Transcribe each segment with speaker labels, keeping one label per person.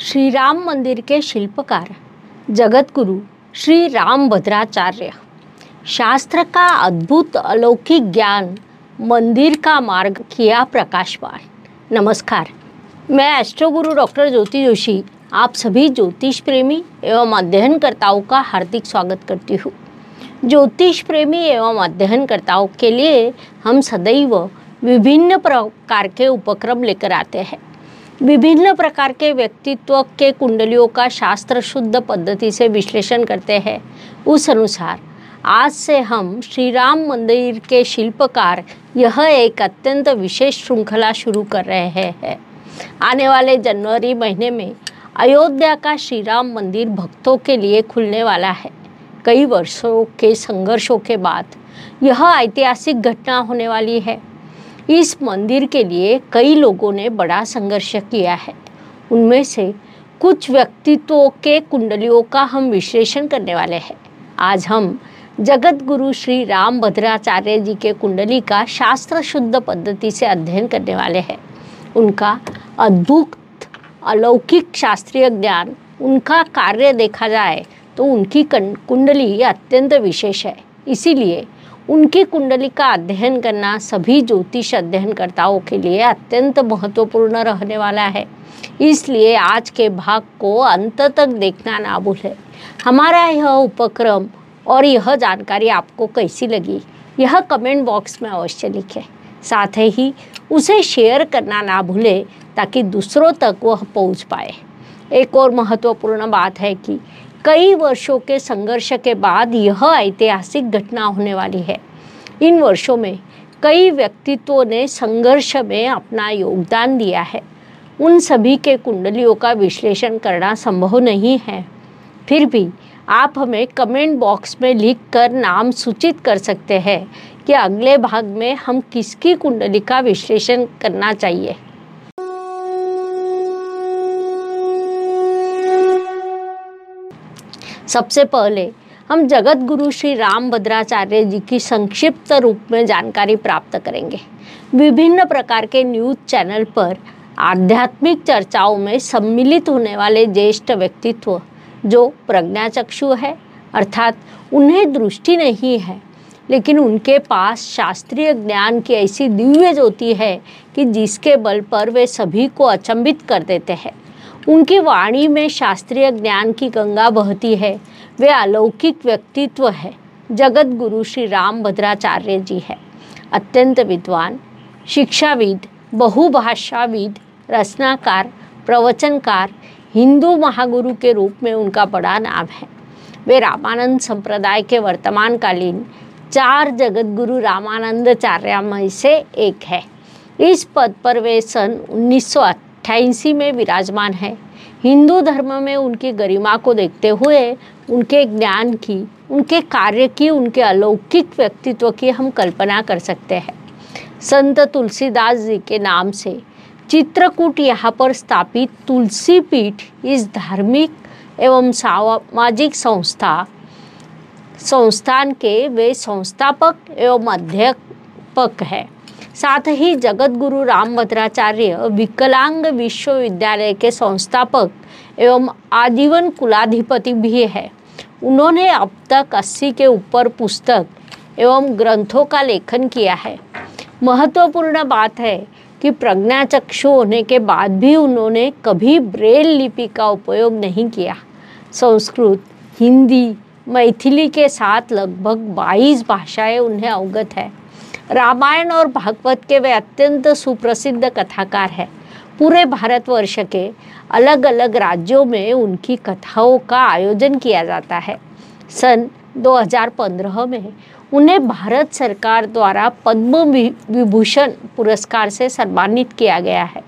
Speaker 1: श्री राम मंदिर के शिल्पकार जगत गुरु श्री रामभद्राचार्य। शास्त्र का अद्भुत अलौकिक ज्ञान, मंदिर का मार्ग किया प्रकाशवान। नमस्कार, मैं एस्ट्रो गुरु डॉक्टर ज्योति जोशी आप सभी ज्योतिष प्रेमी एवं अध्ययनकर्ताओं का हार्दिक स्वागत करती हूँ। ज्योतिष प्रेमी एवं अध्ययनकर्ताओं के लिए हम सदैव विभिन्न प्रकार के उपक्रम लेकर आते हैं। विभिन्न प्रकार के व्यक्तित्व के कुंडलियों का शास्त्र शुद्ध पद्धति से विश्लेषण करते हैं। उस अनुसार आज से हम श्री राम मंदिर के शिल्पकार यह एक अत्यंत विशेष श्रृंखला शुरू कर रहे हैं। आने वाले जनवरी महीने में अयोध्या का श्री राम मंदिर भक्तों के लिए खुलने वाला है। कई वर्षों के संघर्षों के बाद यह ऐतिहासिक घटना होने वाली है। इस मंदिर के लिए कई लोगों ने बड़ा संघर्ष किया है। उनमें से कुछ व्यक्तित्वों के कुंडलियों का हम विश्लेषण करने वाले हैं। आज हम जगत गुरु श्री रामभद्राचार्य जी के कुंडली का शास्त्र शुद्ध पद्धति से अध्ययन करने वाले हैं। उनका अद्भुत अलौकिक शास्त्रीय ज्ञान, उनका कार्य देखा जाए तो उनकी कुंडली अत्यंत विशेष है। इसीलिए उनकी कुंडली का अध्ययन करना सभी ज्योतिष अध्ययनकर्ताओं के लिए अत्यंत महत्वपूर्ण रहने वाला है। इसलिए आज के भाग को अंत तक देखना ना भूलें। हमारा यह उपक्रम और यह जानकारी आपको कैसी लगी, यह कमेंट बॉक्स में अवश्य लिखें। साथ ही उसे शेयर करना ना भूलें ताकि दूसरों तक वह पहुंच पाए। एक और महत्वपूर्ण बात है कि कई वर्षों के संघर्ष के बाद यह ऐतिहासिक घटना होने वाली है। इन वर्षों में कई व्यक्तित्वों ने संघर्ष में अपना योगदान दिया है। उन सभी के कुंडलियों का विश्लेषण करना संभव नहीं है। फिर भी आप हमें कमेंट बॉक्स में लिखकर नाम सूचित कर सकते हैं कि अगले भाग में हम किसकी कुंडली का विश्लेषण करना चाहिए। सबसे पहले हम जगत गुरु श्री रामभद्राचार्य जी की संक्षिप्त रूप में जानकारी प्राप्त करेंगे। विभिन्न प्रकार के न्यूज़ चैनल पर आध्यात्मिक चर्चाओं में सम्मिलित होने वाले ज्येष्ठ व्यक्तित्व जो प्रज्ञाचक्षु है, अर्थात उन्हें दृष्टि नहीं है, लेकिन उनके पास शास्त्रीय ज्ञान की ऐसी दिव्य ज्योति है कि जिसके बल पर वे सभी को अचंभित कर देते हैं। उनकी वाणी में शास्त्रीय ज्ञान की गंगा बहती है। वे अलौकिक व्यक्तित्व है। जगत गुरु श्री रामभद्राचार्य जी है। अत्यंत विद्वान, शिक्षाविद, बहुभाषाविद, रचनाकार, प्रवचनकार, हिंदू महागुरु के रूप में उनका बड़ा नाम है। वे रामानंद संप्रदाय के वर्तमानकालीन 4 जगत गुरु रामानंदाचार्य में से एक है। इस पद पर वे सन 1988 में विराजमान है। हिंदू धर्म में उनकी गरिमा को देखते हुए उनके ज्ञान की, उनके कार्य की, उनके अलौकिक व्यक्तित्व की हम कल्पना कर सकते हैं। संत तुलसीदास जी के नाम से चित्रकूट यहाँ पर स्थापित तुलसी पीठ इस धार्मिक एवं सामाजिक संस्थान के वे संस्थापक एवं अध्यापक है। साथ ही जगत गुरु रामभद्राचार्य विकलांग विश्वविद्यालय के संस्थापक एवं आजीवन कुलाधिपति भी है। उन्होंने अब तक 80 के ऊपर पुस्तक एवं ग्रंथों का लेखन किया है। महत्वपूर्ण बात है कि प्रज्ञाचक्षु होने के बाद भी उन्होंने कभी ब्रेल लिपि का उपयोग नहीं किया। संस्कृत, हिंदी, मैथिली के साथ लगभग 22 भाषाएं उन्हें अवगत है। रामायण और भागवत के वे अत्यंत सुप्रसिद्ध कथाकार हैं। पूरे भारतवर्ष के अलग अलग राज्यों में उनकी कथाओं का आयोजन किया जाता है। सन 2015 में उन्हें भारत सरकार द्वारा पद्म विभूषण पुरस्कार से सम्मानित किया गया है।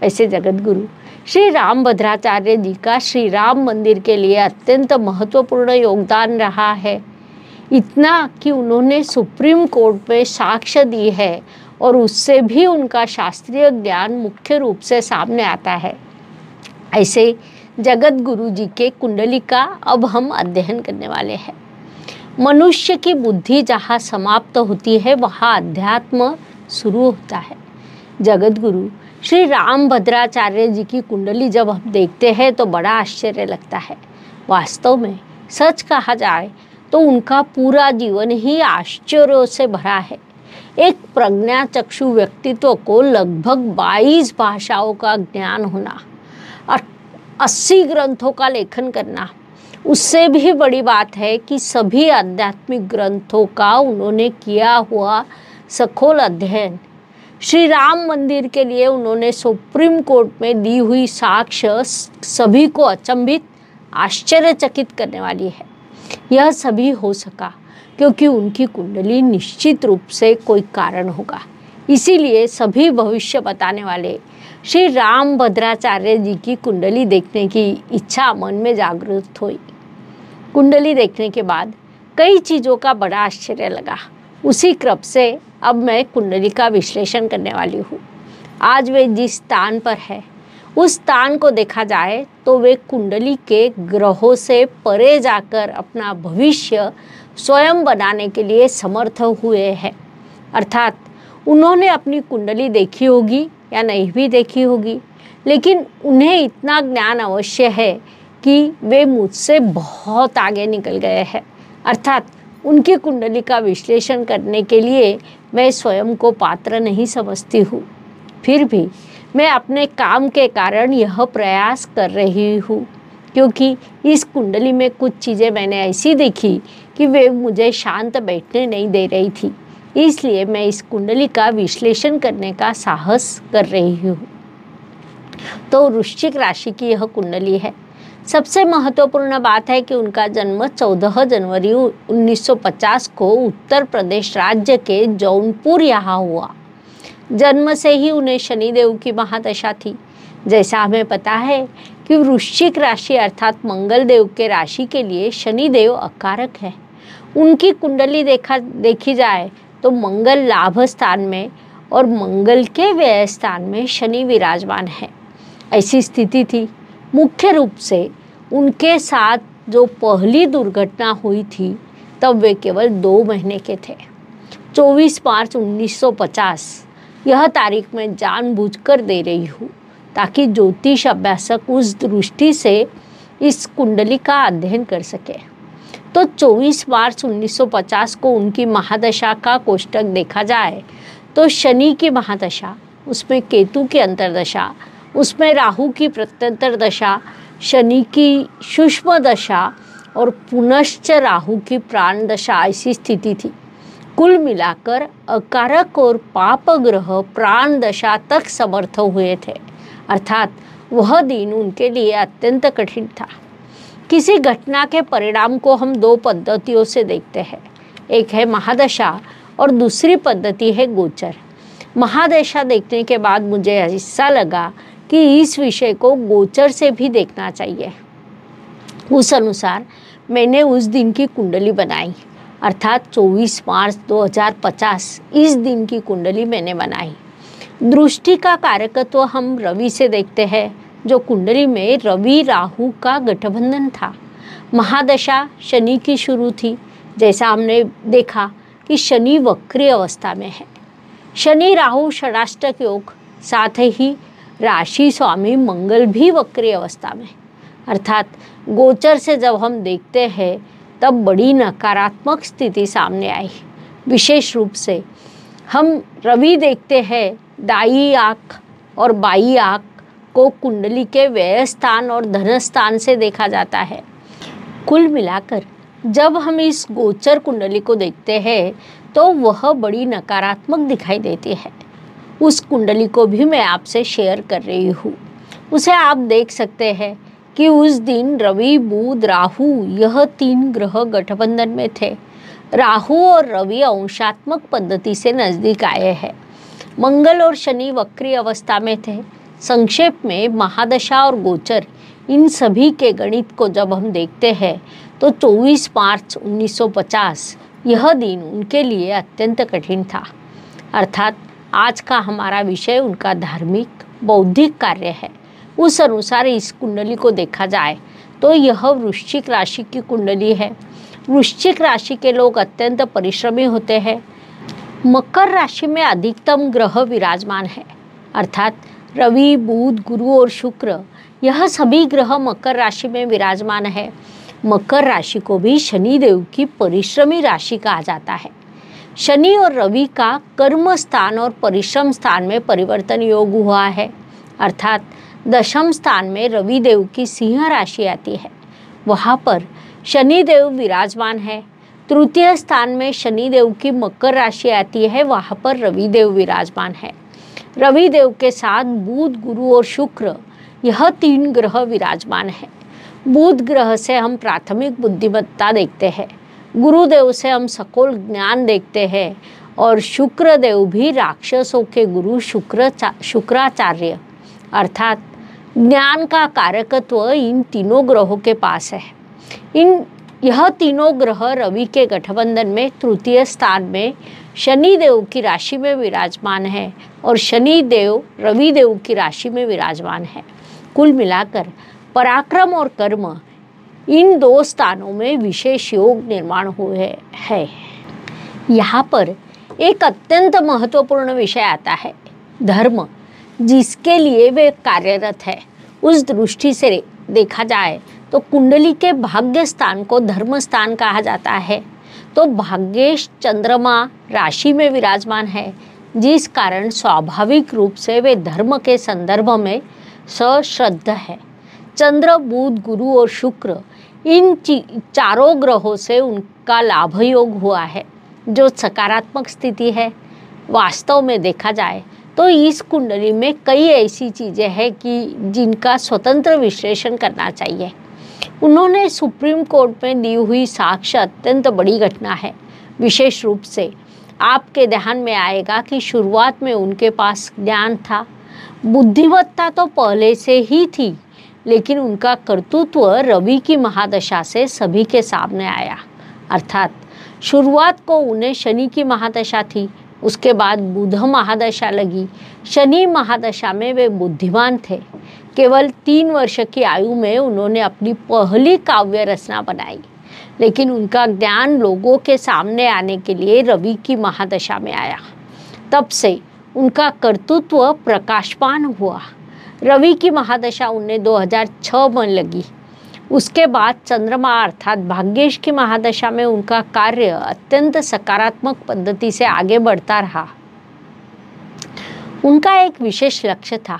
Speaker 1: ऐसे जगत गुरु श्री रामभद्राचार्य जी का श्री राम मंदिर के लिए अत्यंत महत्वपूर्ण योगदान रहा है। इतना कि उन्होंने सुप्रीम कोर्ट में साक्ष्य दी है और उससे भी उनका शास्त्रीय ज्ञान मुख्य रूप से सामने आता है। ऐसे जगत गुरु जी के कुंडली का अब हम अध्ययन करने वाले हैं। मनुष्य की बुद्धि जहाँ समाप्त होती है वहाँ अध्यात्म शुरू होता है। जगत गुरु श्री रामभद्राचार्य जी की कुंडली जब हम देखते हैं तो बड़ा आश्चर्य लगता है। वास्तव में सच कहा जाए तो उनका पूरा जीवन ही आश्चर्यों से भरा है। एक प्रज्ञाचक्षु व्यक्तित्व को लगभग 22 भाषाओं का ज्ञान होना और 80 ग्रंथों का लेखन करना, उससे भी बड़ी बात है कि सभी आध्यात्मिक ग्रंथों का उन्होंने किया हुआ सखोल अध्ययन। श्री राम मंदिर के लिए उन्होंने सुप्रीम कोर्ट में दी हुई साक्ष्य सभी को अचंभित, आश्चर्यचकित करने वाली है। यह सभी हो सका क्योंकि उनकी कुंडली निश्चित रूप से कोई कारण होगा। इसीलिए सभी भविष्य बताने वाले श्री रामभद्राचार्य जी की कुंडली देखने की इच्छा मन में जागृत हुई। कुंडली देखने के बाद कई चीज़ों का बड़ा आश्चर्य लगा। उसी क्रम से अब मैं कुंडली का विश्लेषण करने वाली हूँ। आज वे जिस स्थान पर है उस स्थान को देखा जाए तो वे कुंडली के ग्रहों से परे जाकर अपना भविष्य स्वयं बनाने के लिए समर्थ हुए हैं। अर्थात उन्होंने अपनी कुंडली देखी होगी या नहीं भी देखी होगी, लेकिन उन्हें इतना ज्ञान अवश्य है कि वे मुझसे बहुत आगे निकल गए हैं। अर्थात उनकी कुंडली का विश्लेषण करने के लिए मैं स्वयं को पात्र नहीं समझती हूँ। फिर भी मैं अपने काम के कारण यह प्रयास कर रही हूँ, क्योंकि इस कुंडली में कुछ चीज़ें मैंने ऐसी देखी कि वे मुझे शांत बैठने नहीं दे रही थी। इसलिए मैं इस कुंडली का विश्लेषण करने का साहस कर रही हूँ। तो वृश्चिक राशि की यह कुंडली है। सबसे महत्वपूर्ण बात है कि उनका जन्म 14 जनवरी 1950 को उत्तर प्रदेश राज्य के जौनपुर यहाँ हुआ। जन्म से ही उन्हें शनिदेव की महादशा थी। जैसा हमें पता है कि वृश्चिक राशि अर्थात मंगल देव के राशि के लिए शनिदेव अकारक है। उनकी कुंडली देखी जाए तो मंगल लाभ स्थान में और मंगल के व्यय स्थान में शनि विराजमान है। ऐसी स्थिति थी। मुख्य रूप से उनके साथ जो पहली दुर्घटना हुई थी तब वे केवल 2 महीने के थे। 24 मार्च 1950 यह तारीख मैं जानबूझकर दे रही हूँ ताकि ज्योतिष अभ्यासक उस दृष्टि से इस कुंडली का अध्ययन कर सके। तो 24 मार्च 1950 को उनकी महादशा का कोष्टक देखा जाए तो शनि की महादशा, उसमें केतु की अंतर्दशा, उसमें राहु की प्रत्यंतर दशा, शनि की सूक्ष्म दशा और पुनश्च राहु की प्राण दशा, ऐसी स्थिति थी। कुल मिलाकर अकारक और पाप ग्रह प्राण दशा तक समर्थ हुए थे। अर्थात वह दिन उनके लिए अत्यंत कठिन था। किसी घटना के परिणाम को हम 2 पद्धतियों से देखते हैं। एक है महादशा और दूसरी पद्धति है गोचर। महादशा देखने के बाद मुझे ऐसा लगा कि इस विषय को गोचर से भी देखना चाहिए। उस अनुसार मैंने उस दिन की कुंडली बनाई। अर्थात 24 मार्च 2050 इस दिन की कुंडली मैंने बनाई। दृष्टि का कारकत्व हम रवि से देखते हैं, जो कुंडली में रवि राहु का गठबंधन था। महादशा शनि की शुरू थी। जैसा हमने देखा कि शनि वक्री अवस्था में है। शनि राहु षडाष्टक योग, साथ ही राशि स्वामी मंगल भी वक्री अवस्था में। अर्थात गोचर से जब हम देखते हैं तब बड़ी नकारात्मक स्थिति सामने आई। विशेष रूप से हम रवि देखते हैं, दाई आँख और बाई आँख को कुंडली के व्यय स्थान और धन स्थान से देखा जाता है। कुल मिलाकर जब हम इस गोचर कुंडली को देखते हैं तो वह बड़ी नकारात्मक दिखाई देती है। उस कुंडली को भी मैं आपसे शेयर कर रही हूँ। उसे आप देख सकते हैं कि उस दिन रवि बुध राहु यह 3 ग्रह गठबंधन में थे। राहु और रवि अंशात्मक पद्धति से नजदीक आए हैं। मंगल और शनि वक्री अवस्था में थे। संक्षेप में महादशा और गोचर इन सभी के गणित को जब हम देखते हैं तो 24 मार्च 1950 यह दिन उनके लिए अत्यंत कठिन था। अर्थात आज का हमारा विषय उनका धार्मिक बौद्धिक कार्य है। उस अनुसार इस कुंडली को देखा जाए तो यह वृश्चिक राशि की कुंडली है। वृश्चिक राशि के लोग अत्यंत परिश्रमी होते हैं। मकर राशि में अधिकतम ग्रह विराजमान है। अर्थात रवि, बुध, गुरु और शुक्र यह सभी ग्रह मकर राशि में विराजमान है। मकर राशि को भी शनि देव की परिश्रमी राशि कहा जाता है। शनि और रवि का कर्म स्थान और परिश्रम स्थान में परिवर्तन योग हुआ है, अर्थात दशम स्थान में रवि देव की सिंह राशि आती है, वहाँ पर शनि देव विराजमान है। तृतीय स्थान में शनि देव की मकर राशि आती है, वहाँ पर रवि देव विराजमान है। रवि देव के साथ बुध, गुरु और शुक्र यह 3 ग्रह विराजमान है। बुध ग्रह से हम प्राथमिक बुद्धिमत्ता देखते हैं, गुरुदेव से हम सकोल ज्ञान देखते हैं और शुक्र देव भी राक्षसों के गुरु शुक्राचार्य अर्थात ज्ञान का कारकत्व इन तीनों ग्रहों के पास है। यह तीनों ग्रह रवि के गठबंधन में तृतीय स्थान में शनि देव की राशि में विराजमान है और शनि देव रवि देव की राशि में विराजमान है। कुल मिलाकर पराक्रम और कर्म इन 2 स्थानों में विशेष योग निर्माण हुए हैं। यहाँ पर एक अत्यंत महत्वपूर्ण विषय आता है, धर्म, जिसके लिए वे कार्यरत है। उस दृष्टि से देखा जाए तो कुंडली के भाग्य स्थान को धर्म स्थान कहा जाता है। तो भाग्येश चंद्रमा राशि में विराजमान है, जिस कारण स्वाभाविक रूप से वे धर्म के संदर्भ में सश्रद्ध है। चंद्र, बुध, गुरु और शुक्र इन चारों ग्रहों से उनका लाभ योग हुआ है, जो सकारात्मक स्थिति है। वास्तव में देखा जाए तो इस कुंडली में कई ऐसी चीज़ें हैं कि जिनका स्वतंत्र विश्लेषण करना चाहिए। उन्होंने सुप्रीम कोर्ट में दी हुई साक्ष्य अत्यंत बड़ी घटना है। विशेष रूप से आपके ध्यान में आएगा कि शुरुआत में उनके पास ज्ञान था, बुद्धिमत्ता तो पहले से ही थी, लेकिन उनका कर्तृत्व रवि की महादशा से सभी के सामने आया। अर्थात शुरुआत को उन्हें शनि की महादशा थी, उसके बाद बुध महादशा लगी। शनि महादशा में वे बुद्धिमान थे। केवल 3 वर्ष की आयु में उन्होंने अपनी पहली काव्य रचना बनाई, लेकिन उनका ज्ञान लोगों के सामने आने के लिए रवि की महादशा में आया। तब से उनका कर्तृत्व प्रकाशमान हुआ। रवि की महादशा उन्हें 2006 में लगी। उसके बाद चंद्रमा अर्थात भाग्येश की महादशा में उनका कार्य अत्यंत सकारात्मक पद्धति से आगे बढ़ता रहा। उनका एक विशेष लक्ष्य था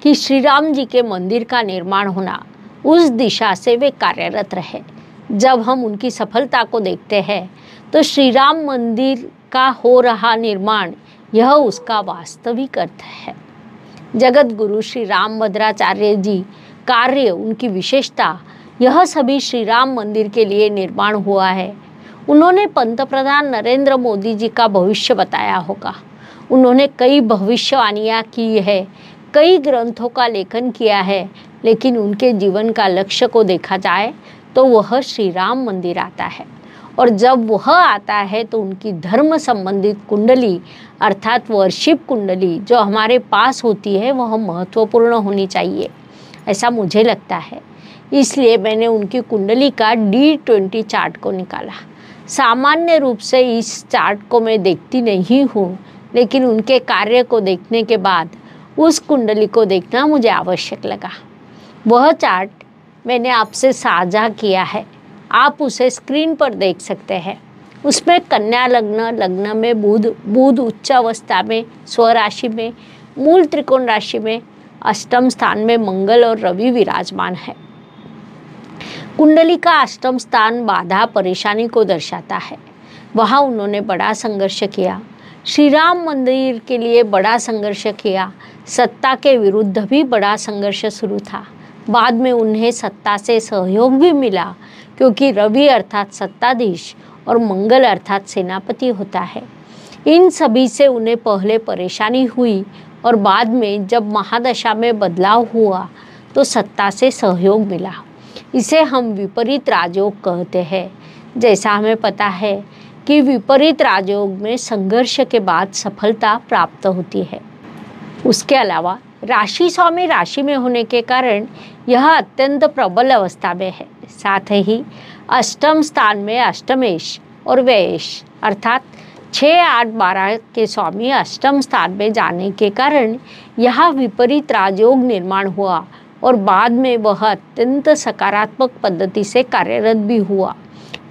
Speaker 1: कि श्री राम जी के मंदिर का निर्माण होना। उस दिशा से वे कार्यरत रहे। जब हम उनकी सफलता को देखते हैं तो श्री राम मंदिर का हो रहा निर्माण यह उसका वास्तविक अर्थ है। जगत गुरु श्री रामभद्राचार्य जी कार्य, उनकी विशेषता, यह सभी श्री राम मंदिर के लिए निर्माण हुआ है। उन्होंने पंतप्रधान नरेंद्र मोदी जी का भविष्य बताया होगा। उन्होंने कई भविष्यवाणियाँ की है, कई ग्रंथों का लेखन किया है, लेकिन उनके जीवन का लक्ष्य को देखा जाए तो वह श्री राम मंदिर आता है। और जब वह आता है तो उनकी धर्म संबंधित कुंडली अर्थात वर्शिप कुंडली जो हमारे पास होती है वह महत्वपूर्ण होनी चाहिए, ऐसा मुझे लगता है। इसलिए मैंने उनकी कुंडली का D20 चार्ट को निकाला। सामान्य रूप से इस चार्ट को मैं देखती नहीं हूँ, लेकिन उनके कार्य को देखने के बाद उस कुंडली को देखना मुझे आवश्यक लगा। वह चार्ट मैंने आपसे साझा किया है, आप उसे स्क्रीन पर देख सकते हैं। उसमें कन्या लग्न में बुध उच्च अवस्था में स्वराशि में, मूल त्रिकोण राशि में, अष्टम स्थान में मंगल और रवि विराजमान है। कुंडली का अष्टम स्थान बाधा परेशानी को दर्शाता है। वहाँ उन्होंने बड़ा संघर्ष किया, श्री राम मंदिर के लिए बड़ा संघर्ष किया। सत्ता के विरुद्ध भी बड़ा संघर्ष शुरू था। बाद में उन्हें सत्ता से सहयोग भी मिला, क्योंकि रवि अर्थात सत्ताधीश और मंगल अर्थात सेनापति होता है। इन सभी से उन्हें पहले परेशानी हुई और बाद में जब महादशा में बदलाव हुआ तो सत्ता से सहयोग मिला। इसे हम विपरीत राजयोग कहते हैं। जैसा हमें पता है कि विपरीत राजयोग में संघर्ष के बाद सफलता प्राप्त होती है। उसके अलावा राशि स्वामी राशि में होने के कारण यह अत्यंत प्रबल अवस्था में है। साथ ही अष्टम स्थान में अष्टमेश और व्ययेश अर्थात 6, 8, 12 के स्वामी अष्टम स्थान में जाने के कारण यहाँ विपरीत राजयोग निर्माण हुआ और बाद में वह अत्यंत सकारात्मक पद्धति से कार्यरत भी हुआ।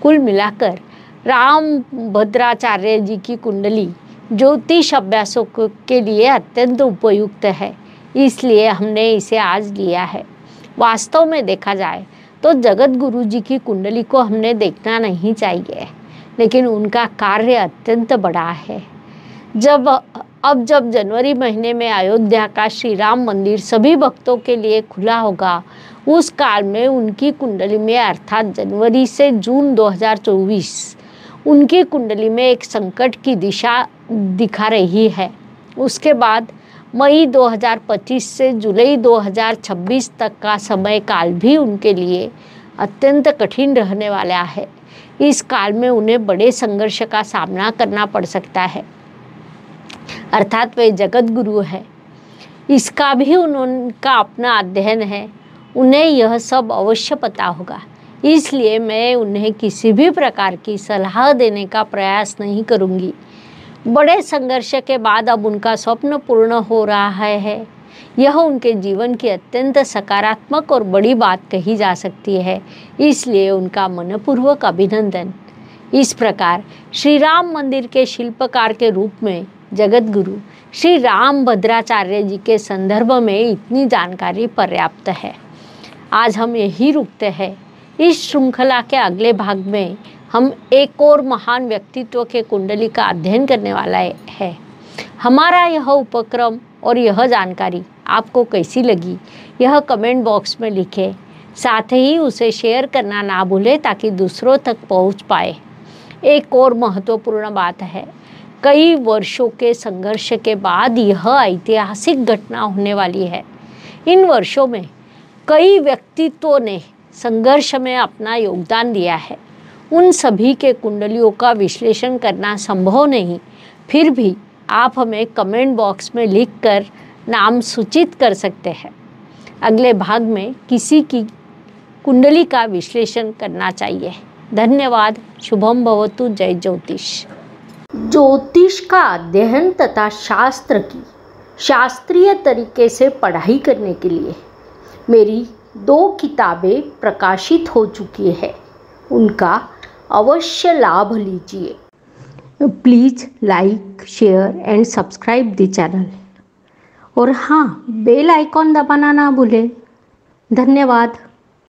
Speaker 1: कुल मिलाकर राम भद्राचार्य जी की कुंडली ज्योतिष अभ्यासों के लिए अत्यंत उपयुक्त है, इसलिए हमने इसे आज लिया है। वास्तव में देखा जाए तो जगत गुरु जी की कुंडली को हमने देखना नहीं चाहिए, लेकिन उनका कार्य अत्यंत बड़ा है। जब जनवरी महीने में अयोध्या का श्री राम मंदिर सभी भक्तों के लिए खुला होगा, उस काल में उनकी कुंडली में अर्थात जनवरी से जून 2024 उनकी कुंडली में एक संकट की दिशा दिखा रही है। उसके बाद मई 2025 से जुलाई 2026 तक का समय काल भी उनके लिए अत्यंत कठिन रहने वाला है। इस काल में उन्हें बड़े संघर्ष का सामना करना पड़ सकता है, अर्थात वे जगत गुरु है, इसका भी उनका अपना अध्ययन है, उन्हें यह सब अवश्य पता होगा। इसलिए मैं उन्हें किसी भी प्रकार की सलाह देने का प्रयास नहीं करूंगी। बड़े संघर्ष के बाद अब उनका स्वप्न पूर्ण हो रहा है, यह उनके जीवन की अत्यंत सकारात्मक और बड़ी बात कही जा सकती है, इसलिए उनका मनपूर्वक अभिनंदन। इस प्रकार श्री राम मंदिर के शिल्पकार के रूप में जगत गुरु श्री राम भद्राचार्य जी के संदर्भ में इतनी जानकारी पर्याप्त है। आज हम यही रुकते हैं। इस श्रृंखला के अगले भाग में हम एक और महान व्यक्तित्व के कुंडली का अध्ययन करने वाला है। हमारा यह उपक्रम और यह जानकारी आपको कैसी लगी, यह कमेंट बॉक्स में लिखें। साथ ही उसे शेयर करना ना भूलें ताकि दूसरों तक पहुंच पाए। एक और महत्वपूर्ण बात है, कई वर्षों के संघर्ष के बाद यह ऐतिहासिक घटना होने वाली है। इन वर्षों में कई व्यक्तित्वों ने संघर्ष में अपना योगदान दिया है। उन सभी के कुंडलियों का विश्लेषण करना संभव नहीं, फिर भी आप हमें कमेंट बॉक्स में लिखकर नाम सूचित कर सकते हैं। अगले भाग में किसी की कुंडली का विश्लेषण करना चाहिए। धन्यवाद। शुभम भवतु। जय ज्योतिष। ज्योतिष का अध्ययन तथा शास्त्र की शास्त्रीय तरीके से पढ़ाई करने के लिए मेरी 2 किताबें प्रकाशित हो चुकी है, उनका अवश्य लाभ लीजिए। Please like, share and subscribe the channel और हाँ, बेल आइकॉन दबाना ना भूलें। धन्यवाद।